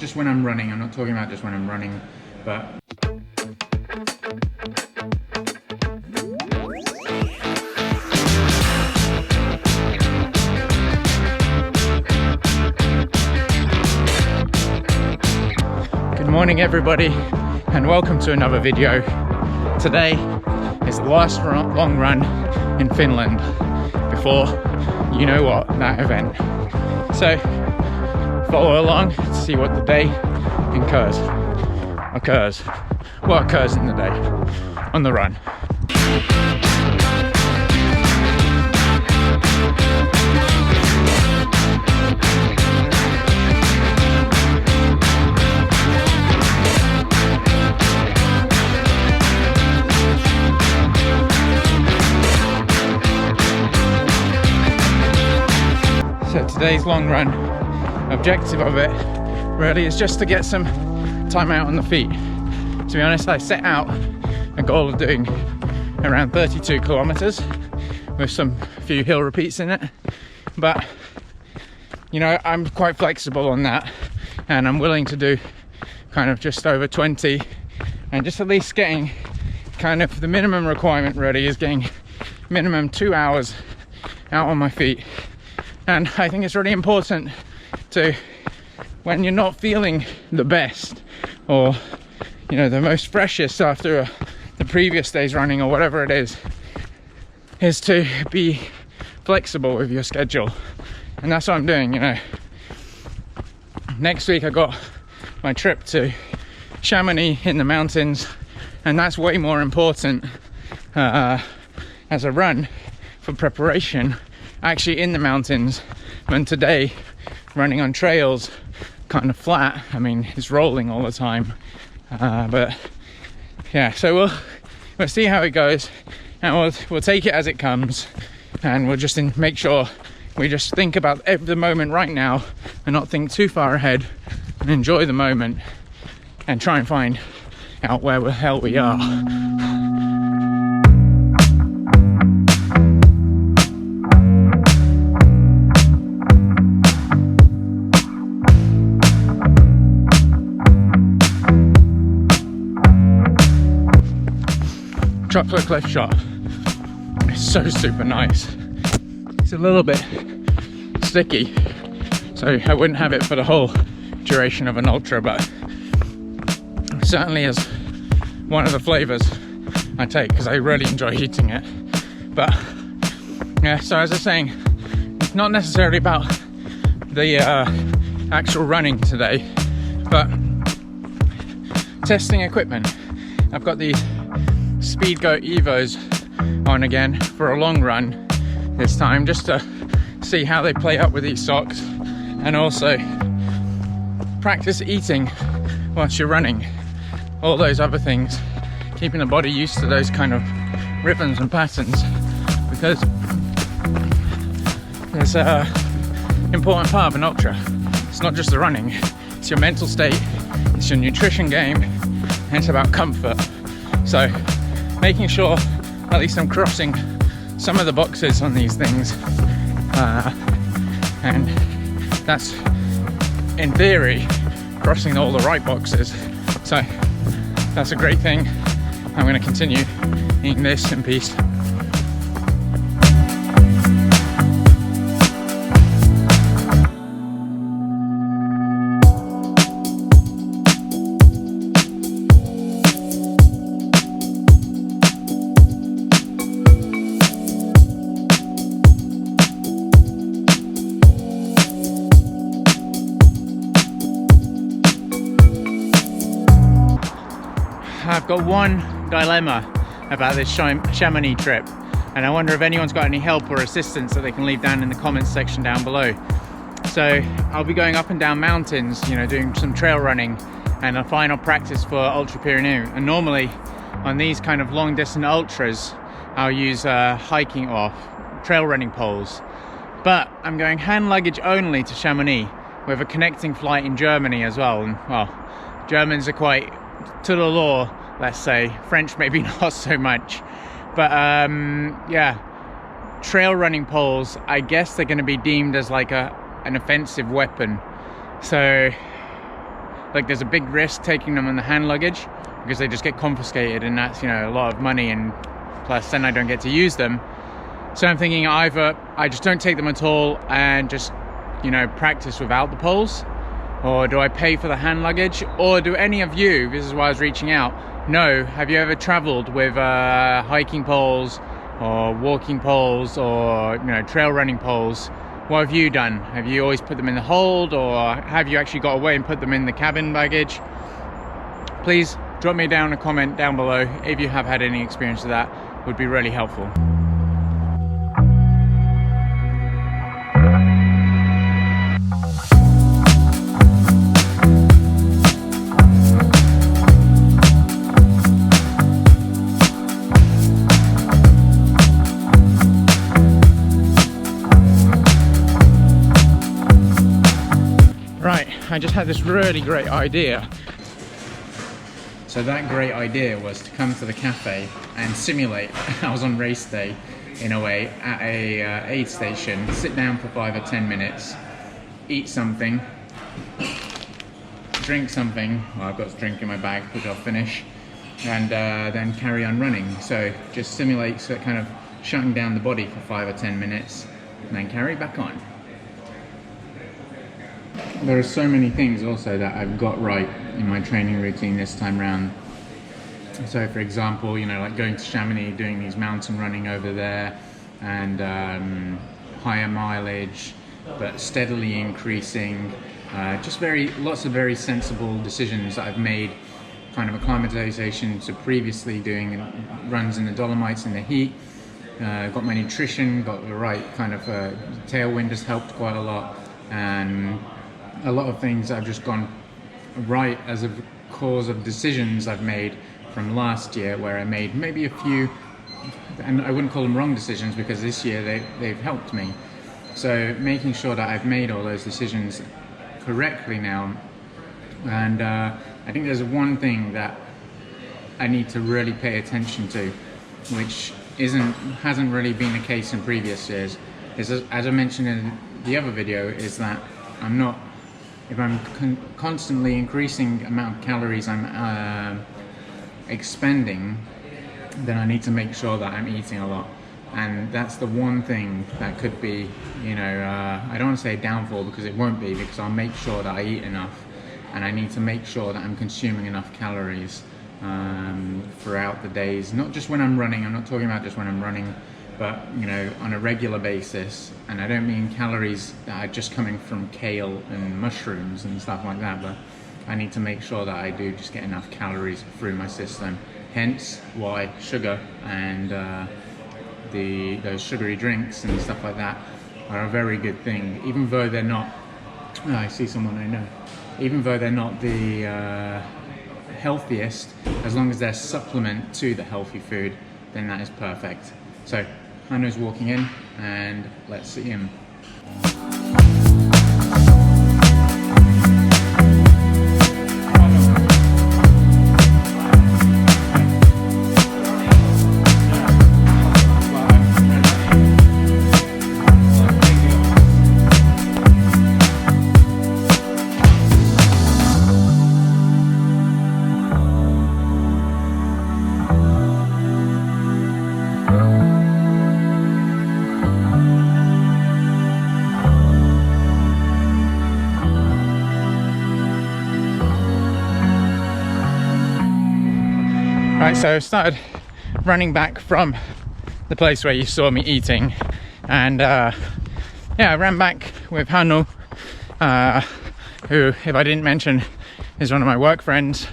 just when I'm running. I'm not talking about just when I'm running, but good morning everybody, and welcome to another video. Today is the last long run in Finland before you know what, that event. So follow along to see what the day what occurs in the day on the run. So today's long run, objective of it really is just to get some time out on the feet. To be honest, I set out a goal of doing around 32 kilometers with some few hill repeats in it, but you know, I'm quite flexible on that, and I'm willing to do kind of just over 20, and just at least getting kind of the minimum requirement really is getting minimum 2 hours out on my feet. And I think it's really important to, when you're not feeling the best or you know the most freshest after the previous day's running or whatever it is to be flexible with your schedule. And that's what I'm doing. You know, next week I got my trip to Chamonix in the mountains, and that's way more important as a run for preparation actually in the mountains than today running on trails kind of flat. I mean, it's rolling all the time, but yeah, so we'll see how it goes, and we'll take it as it comes, and we'll just make sure we just think about the moment right now and not think too far ahead, and enjoy the moment and try and find out where the hell we are. Chocolate cliff shot. It's so super nice. It's a little bit sticky, so I wouldn't have it for the whole duration of an ultra, but certainly is one of the flavors I take because I really enjoy eating it. But yeah, so as I was saying, it's not necessarily about the actual running today, but testing equipment. I've got the Speedgoat Evos on again for a long run this time, just to see how they play up with these socks, and also practice eating whilst you're running, all those other things, keeping the body used to those kind of rhythms and patterns, because it's an important part of an ultra. It's not just the running, it's your mental state, it's your nutrition game, and it's about comfort. So making sure at least I'm crossing some of the boxes on these things, and that's in theory crossing all the right boxes. So that's a great thing. I'm going to continue eating this in peace. I've got one dilemma about this Chamonix trip, and I wonder if anyone's got any help or assistance that they can leave down in the comments section down below. So I'll be going up and down mountains, you know, doing some trail running and a final practice for Ultra Pirineu. And normally on these kind of long distance ultras, I'll use hiking or trail running poles. But I'm going hand luggage only to Chamonix with a connecting flight in Germany as well. And well, Germans are quite to the law, let's say. French maybe not so much. But yeah, trail running poles, I guess they're going to be deemed as like an offensive weapon. So like there's a big risk taking them in the hand luggage because they just get confiscated, and that's, you know, a lot of money, and plus then I don't get to use them. So I'm thinking either I just don't take them at all and just, you know, practice without the poles, or do I pay for the hand luggage? Or do any of you, this is why I was reaching out, know, have you ever traveled with hiking poles or walking poles or, you know, trail running poles? What have you done? Have you always put them in the hold, or have you actually got away and put them in the cabin baggage? Please drop me down a comment down below if you have had any experience of that. Would be really helpful. I just had this really great idea. So that great idea was to come to the cafe and simulate I was on race day in a way at a aid station, sit down for 5 or 10 minutes, eat something, drink something. Well, I've got a drink in my bag which I'll finish, and then carry on running. So just simulate, so kind of shutting down the body for 5 or 10 minutes and then carry back on. There are so many things also that I've got right in my training routine this time round. So for example, you know, like going to Chamonix, doing these mountain running over there, and higher mileage, but steadily increasing. Just lots of very sensible decisions that I've made, kind of acclimatization to previously doing runs in the Dolomites in the heat. Got my nutrition, got the right kind of tailwind has helped quite a lot, and a lot of things I've just gone right as a cause of decisions I've made from last year, where I made maybe a few, and I wouldn't call them wrong decisions because this year they've helped me. So making sure that I've made all those decisions correctly now. And I think there's one thing that I need to really pay attention to, which hasn't really been the case in previous years, is, as I mentioned in the other video, is that if I'm constantly increasing the amount of calories I'm expending, then I need to make sure that I'm eating a lot. And that's the one thing that could be, you know, I don't want to say a downfall, because it won't be, because I'll make sure that I eat enough, and I need to make sure that I'm consuming enough calories throughout the days, not just when I'm running. I'm not talking about just when I'm running, but, you know, on a regular basis. And I don't mean calories that are just coming from kale and mushrooms and stuff like that, but I need to make sure that I do just get enough calories through my system. Hence why sugar and those sugary drinks and stuff like that are a very good thing, even though they're not, I see someone I know, even though they're not the healthiest, as long as they're supplement to the healthy food, then that is perfect. So Hanno's walking in, and let's see him. Right, so I started running back from the place where you saw me eating, and yeah, I ran back with Hanno, who, if I didn't mention, is one of my work friends,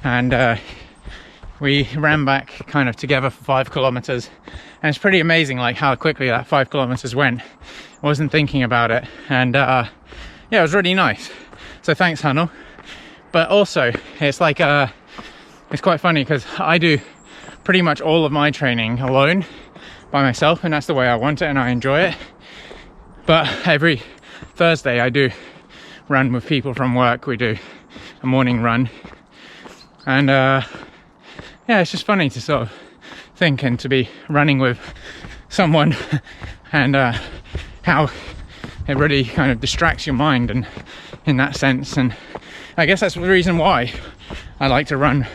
and we ran back kind of together for 5 kilometers, and it's pretty amazing like how quickly that 5 kilometers went. I wasn't thinking about it, and yeah, it was really nice. So thanks, Hanno. But also, it's like it's quite funny because I do pretty much all of my training alone by myself, and that's the way I want it and I enjoy it. But every Thursday I do run with people from work. We do a morning run, and yeah, it's just funny to sort of think and to be running with someone, and how it really kind of distracts your mind and in that sense. And I guess that's the reason why I like to run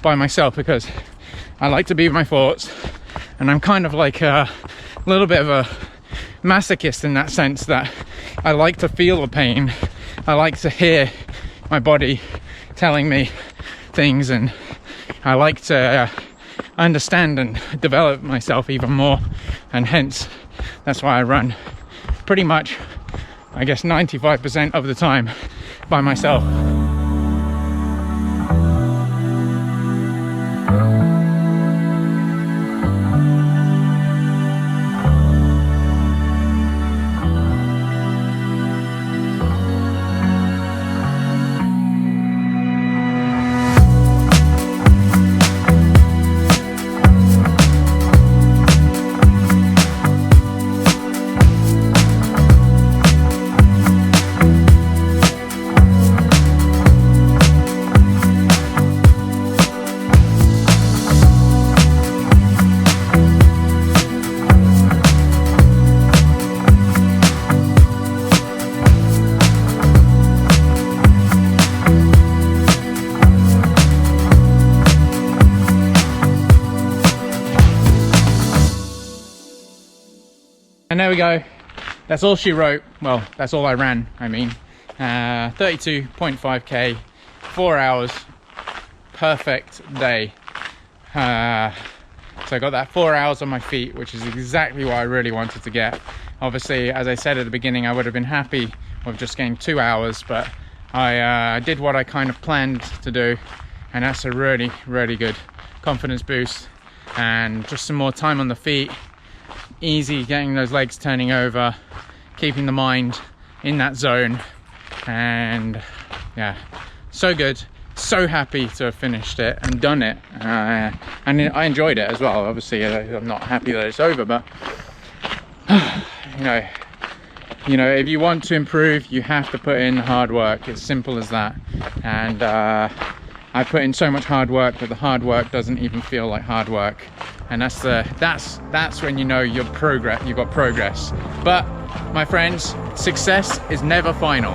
by myself, because I like to be with my thoughts, and I'm kind of like a little bit of a masochist in that sense, that I like to feel the pain. I like to hear my body telling me things, and I like to understand and develop myself even more, and hence that's why I run pretty much, I guess, 95% of the time by myself. And there we go. That's all she wrote. Well, that's all I ran, I mean. 32.5k, 4 hours, perfect day. So I got that 4 hours on my feet, which is exactly what I really wanted to get. Obviously, as I said at the beginning, I would have been happy with just getting 2 hours, but I did what I kind of planned to do, and that's a really, really good confidence boost. And just some more time on the feet, easy getting those legs turning over, keeping the mind in that zone, and yeah, so good, so happy to have finished it and done it. And I enjoyed it as well. Obviously I'm not happy that it's over, but you know, if you want to improve, you have to put in hard work. It's simple as that. And I put in so much hard work that the hard work doesn't even feel like hard work, and that's when you know you've got progress. But my friends, success is never final.